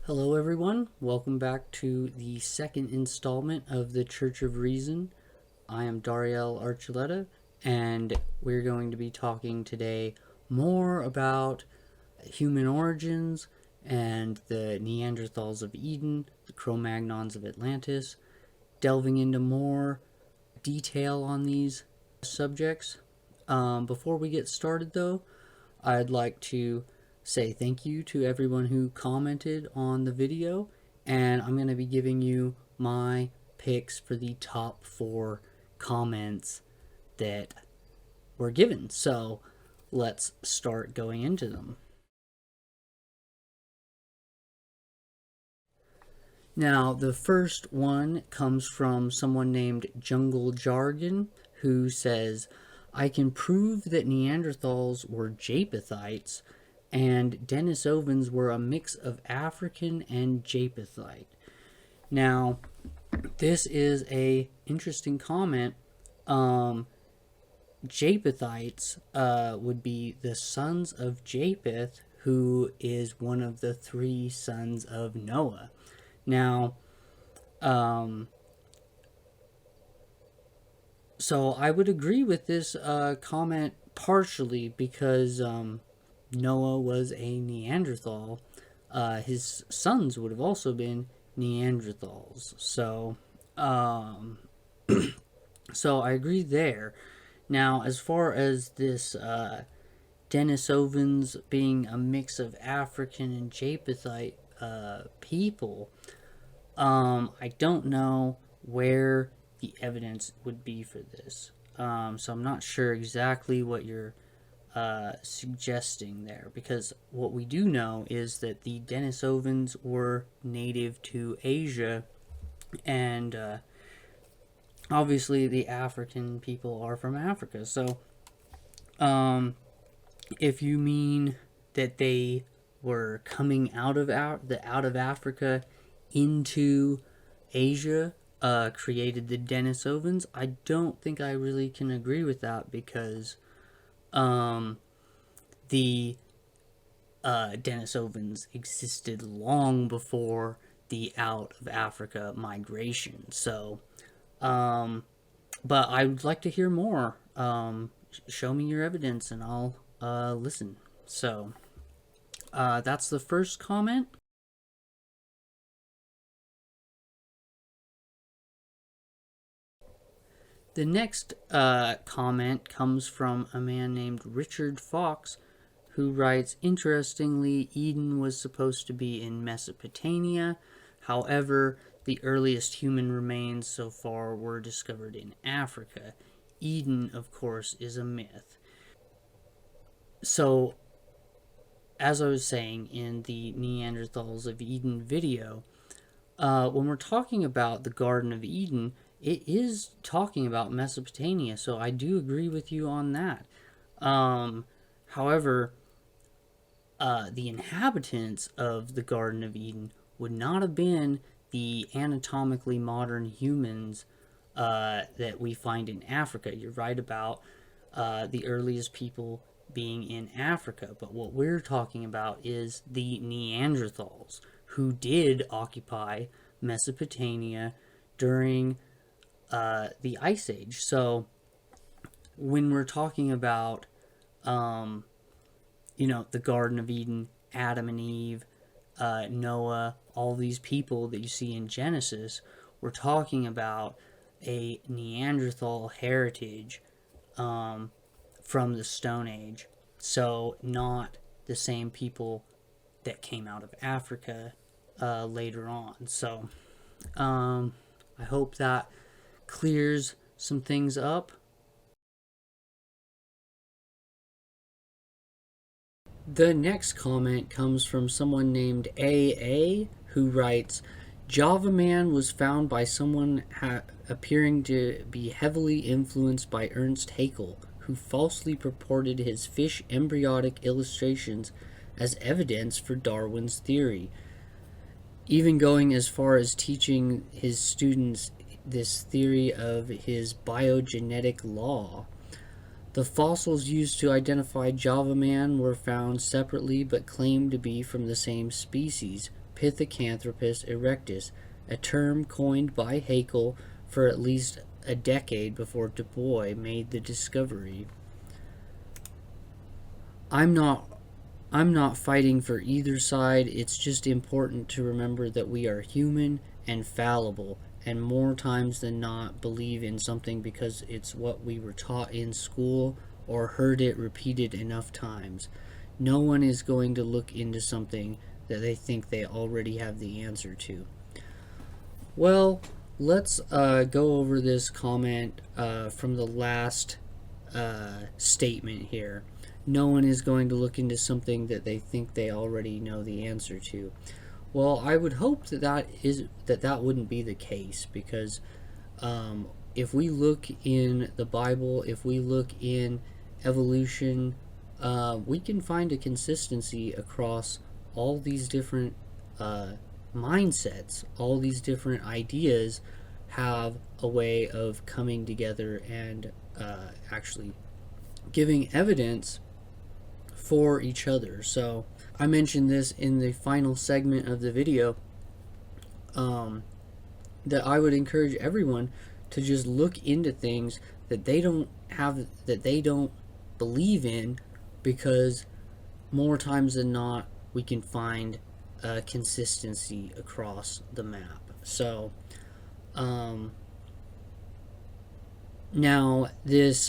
Hello everyone, welcome back to the second installment of the Church of Reason. I am Dariel Archuleta, and we're going to be talking today more about human origins and the Neanderthals of Eden, the Cro-Magnons of Atlantis, delving into more detail on these subjects. Before we get started though, I'd like to say thank you to everyone who commented on the video, and I'm going to be giving you my picks for the top 4 comments that were given. So let's start going into them. Now, the first one comes from someone named Jungle Jargon, who says, I can prove that Neanderthals were Japhethites and Denisovans were a mix of African and Japhethite. Now, this is a interesting comment. Japhethites would be the sons of Japheth, who is one of the 3 sons of Noah. Now, so I would agree with this comment partially because Noah was a Neanderthal. His sons would have also been Neanderthals. So I agree there. Now, as far as this Denisovans being a mix of African and Japhethite people, I don't know where the evidence would be for this. So I'm not sure exactly what you're suggesting there, because what we do know is that the Denisovans were native to Asia, and obviously the African people are from Africa. So if you mean that they were coming out of Africa into Asia, created the Denisovans, I don't think I really can agree with that, because the Denisovans existed long before the out of Africa migration. So, but I would like to hear more. Show me your evidence and I'll listen. So, that's the first comment. The next comment comes from a man named Richard Fox, who writes, interestingly, Eden was supposed to be in Mesopotamia. However, the earliest human remains so far were discovered in Africa. Eden, of course, is a myth. So, as I was saying in the Neanderthals of Eden video, when we're talking about the Garden of Eden, it is talking about Mesopotamia, so I do agree with you on that. However, the inhabitants of the Garden of Eden would not have been the anatomically modern humans that we find in Africa. You're right about the earliest people being in Africa, but what we're talking about is the Neanderthals, who did occupy Mesopotamia during the Ice Age. So when we're talking about, the Garden of Eden, Adam and Eve, Noah, all these people that you see in Genesis, we're talking about a Neanderthal heritage from the Stone Age. So not the same people that came out of Africa later on. So I hope that clears some things up. The next comment comes from someone named AA, who writes, Java Man was found by someone appearing to be heavily influenced by Ernst Haeckel, who falsely purported his fish embryonic illustrations as evidence for Darwin's theory, even going as far as teaching his students this theory of his biogenetic law. The fossils used to identify Java Man were found separately but claimed to be from the same species, Pithecanthropus erectus, a term coined by Haeckel for at least a decade before Du Bois made the discovery. I'm not I'm not fighting for either side. It's just important to remember that we are human and fallible, and more times than not believe in something because it's what we were taught in school or heard it repeated enough times. No one is going to look into something that they think they already have the answer to. Well, let's go over this comment from the last statement here. No one is going to look into something that they think they already know the answer to. Well, I would hope that wouldn't be the case, because if we look in the Bible, if we look in evolution, we can find a consistency across all these different mindsets. All these different ideas have a way of coming together and actually giving evidence for each other. So I mentioned this in the final segment of the video, that I would encourage everyone to just look into things that they don't believe in, because more times than not we can find consistency across the map. So now this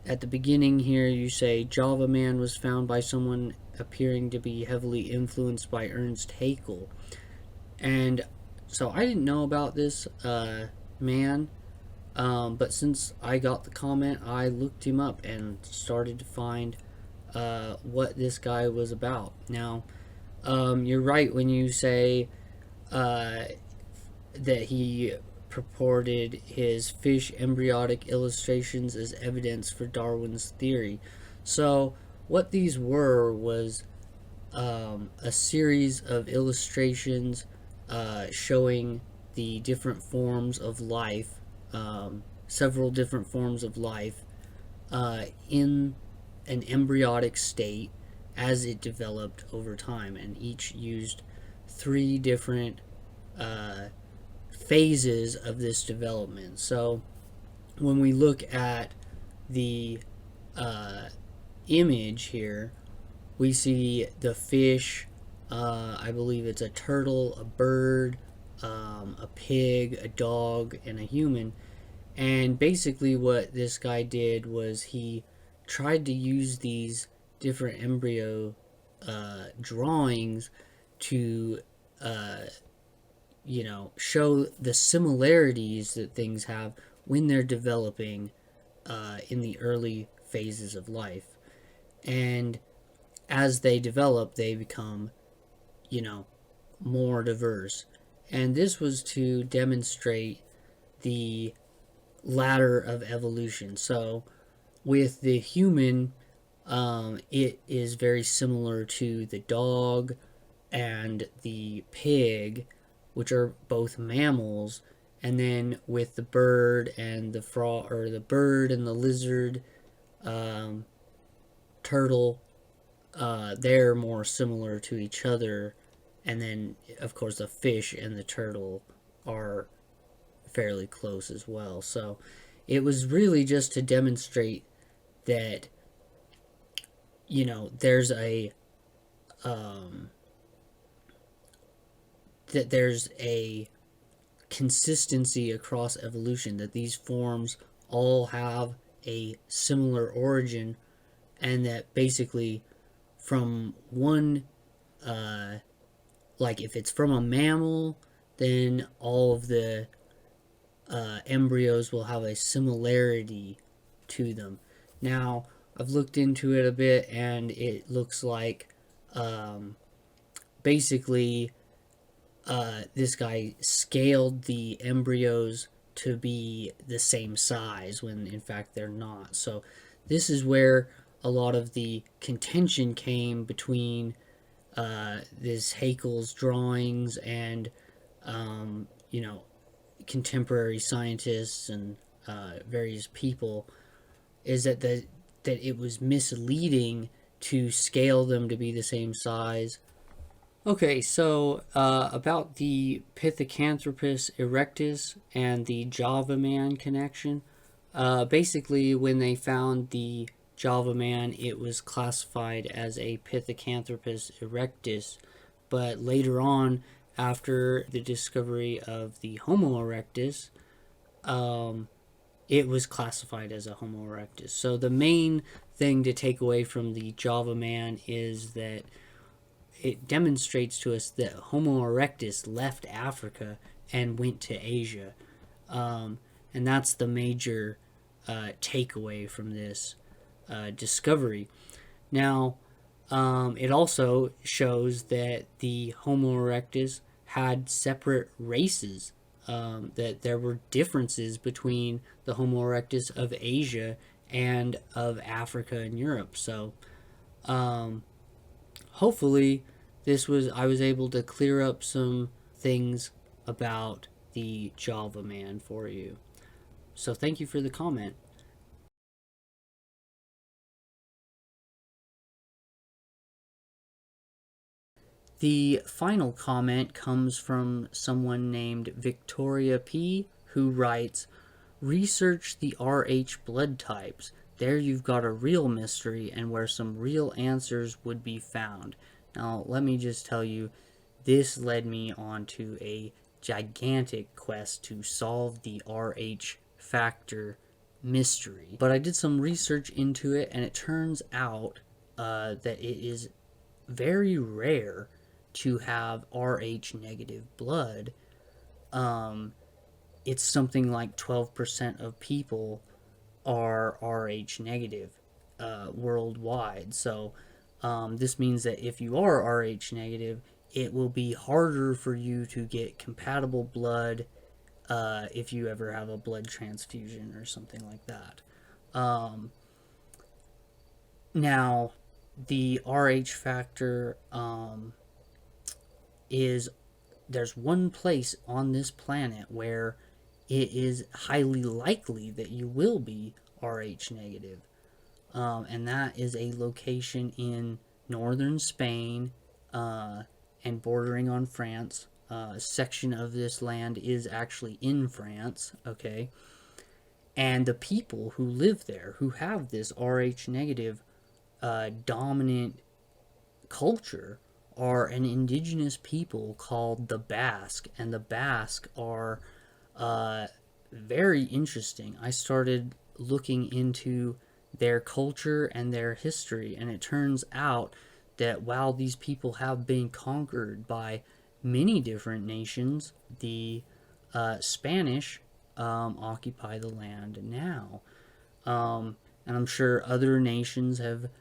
at the beginning here, you say Java Man was found by someone appearing to be heavily influenced by Ernst Haeckel. And so I didn't know about this man, but since I got the comment, I looked him up and started to find what this guy was about. Now, you're right when you say that he purported his fish embryonic illustrations as evidence for Darwin's theory. So what these were was a series of illustrations showing the different forms of life, several different forms of life in an embryonic state as it developed over time, and each used three different phases of this development. So when we look at the image here, we see the fish, I believe it's a turtle, a bird, a pig, a dog, and a human. And basically what this guy did was he tried to use these different embryo drawings to show the similarities that things have when they're developing in the early phases of life. And as they develop, they become, more diverse. And this was to demonstrate the ladder of evolution. So with the human, it is very similar to the dog and the pig, which are both mammals. And then with the bird and the frog, or the bird and the lizard, turtle, they're more similar to each other. And then, of course, the fish and the turtle are fairly close as well. So it was really just to demonstrate that, there's a consistency across evolution, that these forms all have a similar origin, and that basically from one, like if it's from a mammal, then all of the embryos will have a similarity to them. Now, I've looked into it a bit, and it looks like basically this guy scaled the embryos to be the same size when in fact they're not. So this is where a lot of the contention came between this Haeckel's drawings and contemporary scientists and various people, is that it was misleading to scale them to be the same size, Okay, so about the Pithecanthropus erectus and the Java Man connection. Basically, when they found the Java Man, it was classified as a Pithecanthropus erectus, but later on, after the discovery of the Homo erectus, um, it was classified as a Homo erectus. So the main thing to take away from the Java Man is that it demonstrates to us that Homo erectus left Africa and went to Asia. Um, and that's the major takeaway from this discovery. Now, it also shows that the Homo erectus had separate races, that there were differences between the Homo erectus of Asia and of Africa and Europe. So, um, hopefully this was I was able to clear up some things about the Java Man for you. So thank you for the comment. The final comment comes from someone named Victoria P, who writes, research the RH blood types. There you've got a real mystery and where some real answers would be found. Now, let me just tell you, this led me on to a gigantic quest to solve the RH factor mystery. But I did some research into it, and it turns out that it is very rare to have RH negative blood. Um, it's something like 12% of people are Rh negative worldwide. So this means that if you are Rh negative, it will be harder for you to get compatible blood if you ever have a blood transfusion or something like that. Um, Now, the Rh factor is there's one place on this planet where it is highly likely that you will be Rh negative. And that is a location in northern Spain and bordering on France. A section of this land is actually in France, okay? And the people who live there, who have this Rh negative dominant culture, are an indigenous people called the Basque. And the Basque are uh, very interesting. I started looking into their culture and their history, and it turns out that while these people have been conquered by many different nations, the Spanish occupy the land now. And I'm sure other nations have,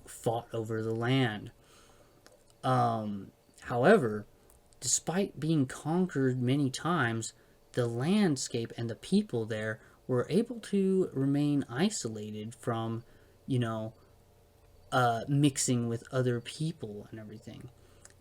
fought over the land. However, despite being conquered many times, the landscape and the people there were able to remain isolated from, you know, mixing with other people and everything.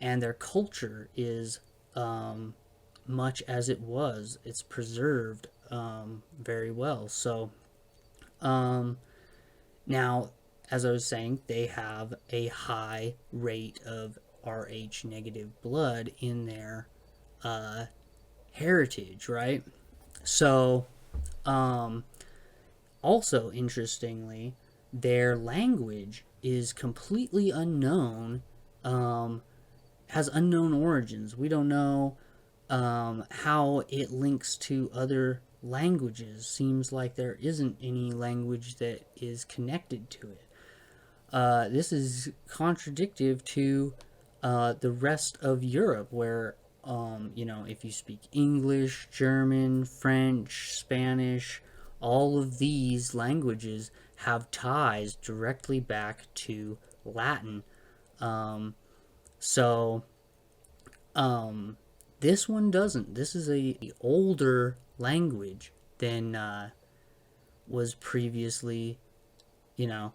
And their culture is much as it was, it's preserved very well. So, um, now, as I was saying, they have a high rate of Rh negative blood in their uh, heritage, right? So, um, also interestingly, their language is completely unknown, um, has unknown origins. We don't know how it links to other languages. Seems like there isn't any language that is connected to it. This is contradictive to the rest of Europe, where if you speak English, German, French, Spanish, all of these languages have ties directly back to Latin. Um, so um, this one doesn't. This is a older language than was previously. You know,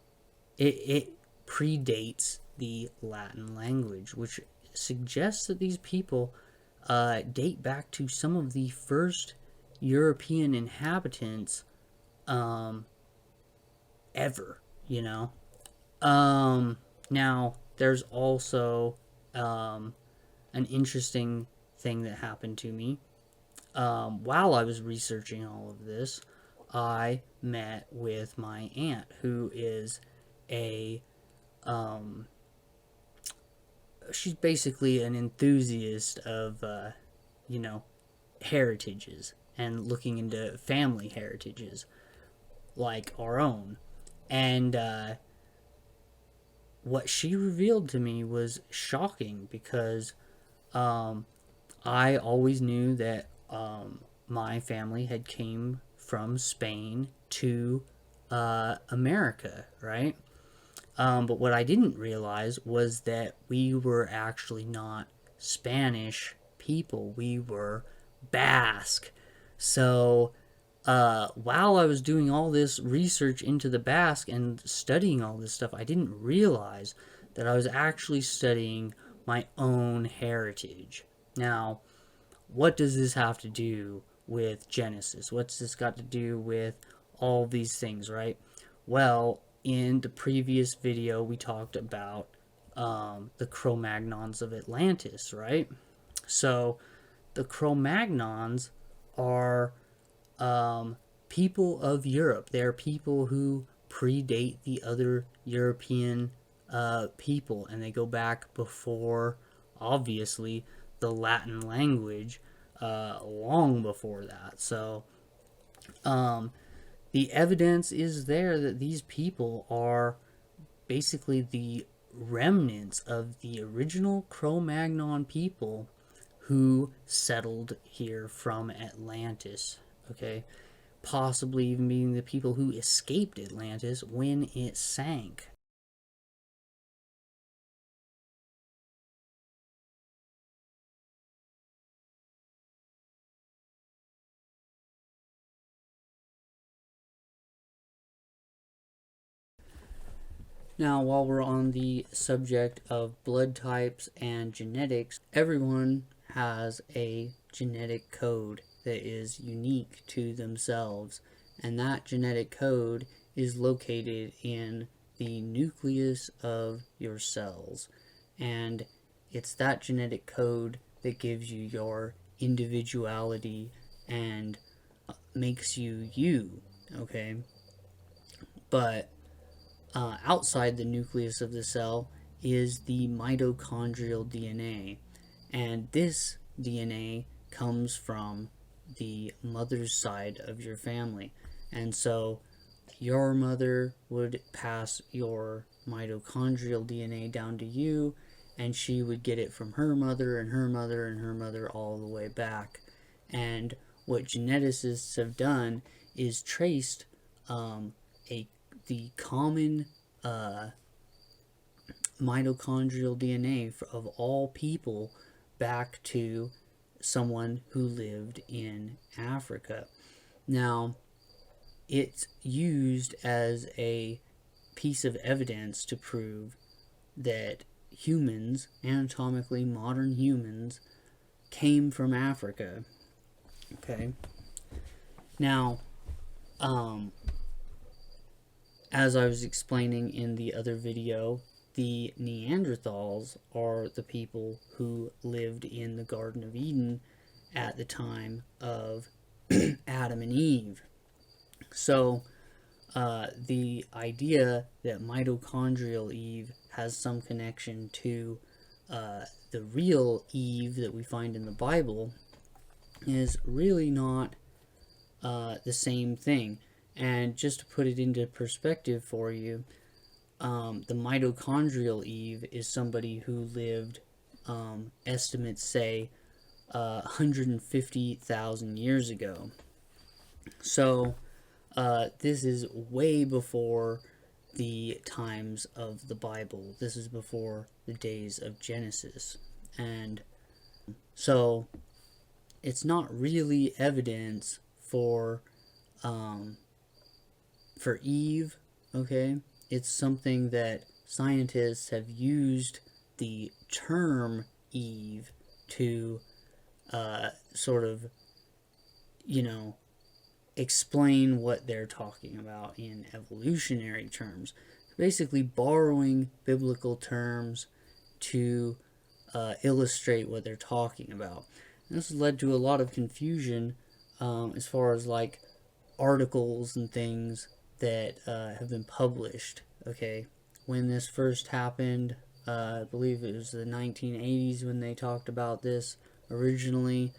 it predates the Latin language, which suggests that these people date back to some of the first European inhabitants um, ever. You know, now there's also an interesting thing that happened to me. While I was researching all of this, I met with my aunt, who is a she's basically an enthusiast of you know heritages and looking into family heritages like our own. And what she revealed to me was shocking because I always knew that my family had came from Spain to America, right? But what I didn't realize was that we were actually not Spanish people. We were Basque. So while I was doing all this research into the Basque and studying all this stuff, I didn't realize that I was actually studying my own heritage. Now, what does this have to do with Genesis? What's this got to do with all these things, right? Well, in the previous video, we talked about the Cro Magnons of Atlantis, right? So, the Cro Magnons are people of Europe. They're people who predate the other European people, and they go back before, obviously, the Latin language, long before that. So, the evidence is there that these people are basically the remnants of the original Cro Magnon people who settled here from Atlantis. Okay, possibly even being the people who escaped Atlantis when it sank. Now, while we're on the subject of blood types and genetics, everyone has a genetic code that is unique to themselves, and that genetic code is located in the nucleus of your cells. And it's that genetic code that gives you your individuality and makes you you, okay? But outside the nucleus of the cell is the mitochondrial DNA. And this DNA comes from the mother's side of your family. And so your mother would pass your mitochondrial DNA down to you, and she would get it from her mother and her mother and her mother all the way back. And what geneticists have done is traced a the common mitochondrial DNA of all people back to someone who lived in Africa. Now, it's used as a piece of evidence to prove that humans, anatomically modern humans, came from Africa. Okay. Now, um, as I was explaining in the other video, the Neanderthals are the people who lived in the Garden of Eden at the time of Adam and Eve. So, the idea that mitochondrial Eve has some connection to the real Eve that we find in the Bible is really not the same thing. And just to put it into perspective for you, the mitochondrial Eve is somebody who lived, estimates say, 150,000 years ago. So, this is way before the times of the Bible. This is before the days of Genesis. And so, it's not really evidence um, for Eve, okay? It's something that scientists have used the term Eve to sort of, you know, explain what they're talking about in evolutionary terms. Basically, borrowing biblical terms to illustrate what they're talking about. And this has led to a lot of confusion as far as like articles and things that have been published. Okay, when this first happened, I believe it was the 1980s when they talked about this originally,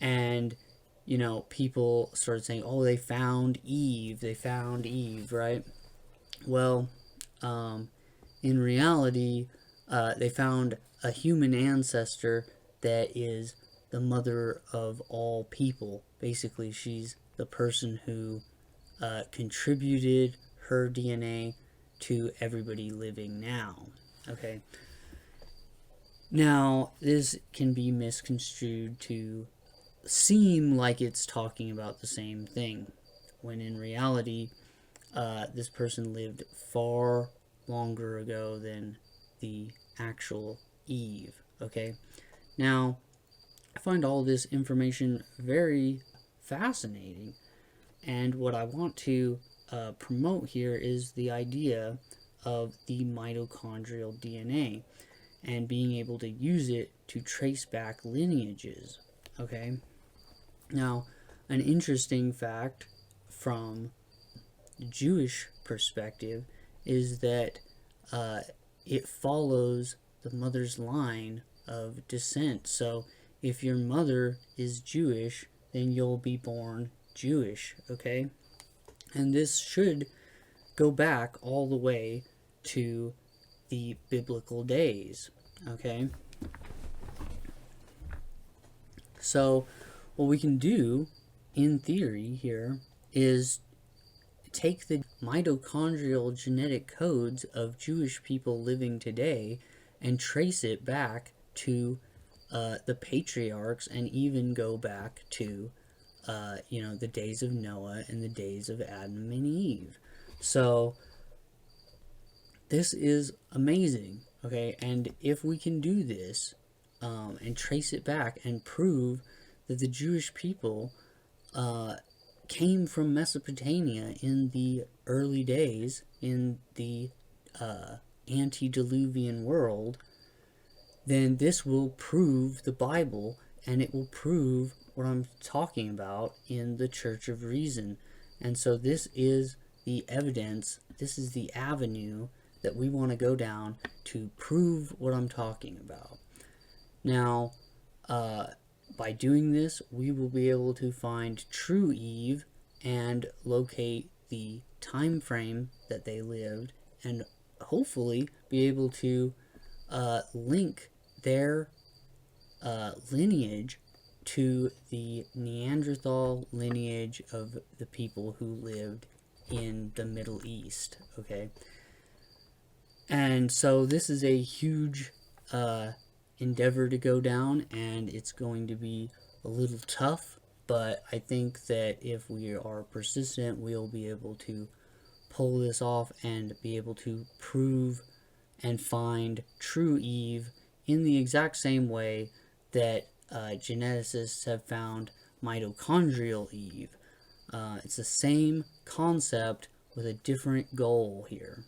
and people started saying, "Oh, they found Eve. They found Eve." Right? Well, um, in reality, they found a human ancestor that is the mother of all people. Basically, she's the person who contributed her DNA to everybody living now. Okay. Now, this can be misconstrued to seem like it's talking about the same thing, when in reality, this person lived far longer ago than the actual Eve. Okay. Now, I find all this information very fascinating, and what I want to promote here is the idea of the mitochondrial DNA and being able to use it to trace back lineages. Okay? Now, an interesting fact from the Jewish perspective is that it follows the mother's line of descent. So, if your mother is Jewish, then you'll be born Jewish, okay? And this should go back all the way to the biblical days, okay? So, what we can do in theory here is take the mitochondrial genetic codes of Jewish people living today and trace it back to the patriarchs, and even go back to the days of Noah and the days of Adam and Eve. So this is amazing, okay? And if we can do this and trace it back and prove that the Jewish people came from Mesopotamia in the early days, in the antediluvian world, then this will prove the Bible, and it will prove what I'm talking about in the Church of Reason. And so this is the evidence, this is the avenue that we want to go down to prove what I'm talking about. Now, by doing this, we will be able to find true Eve and locate the time frame that they lived, and hopefully be able to link their lineage to the Neanderthal lineage of the people who lived in the Middle East, okay? And so this is a huge endeavor to go down, and it's going to be a little tough, but I think that if we are persistent, we'll be able to pull this off and be able to prove and find true Eve in the exact same way that geneticists have found mitochondrial Eve. It's the same concept with a different goal here.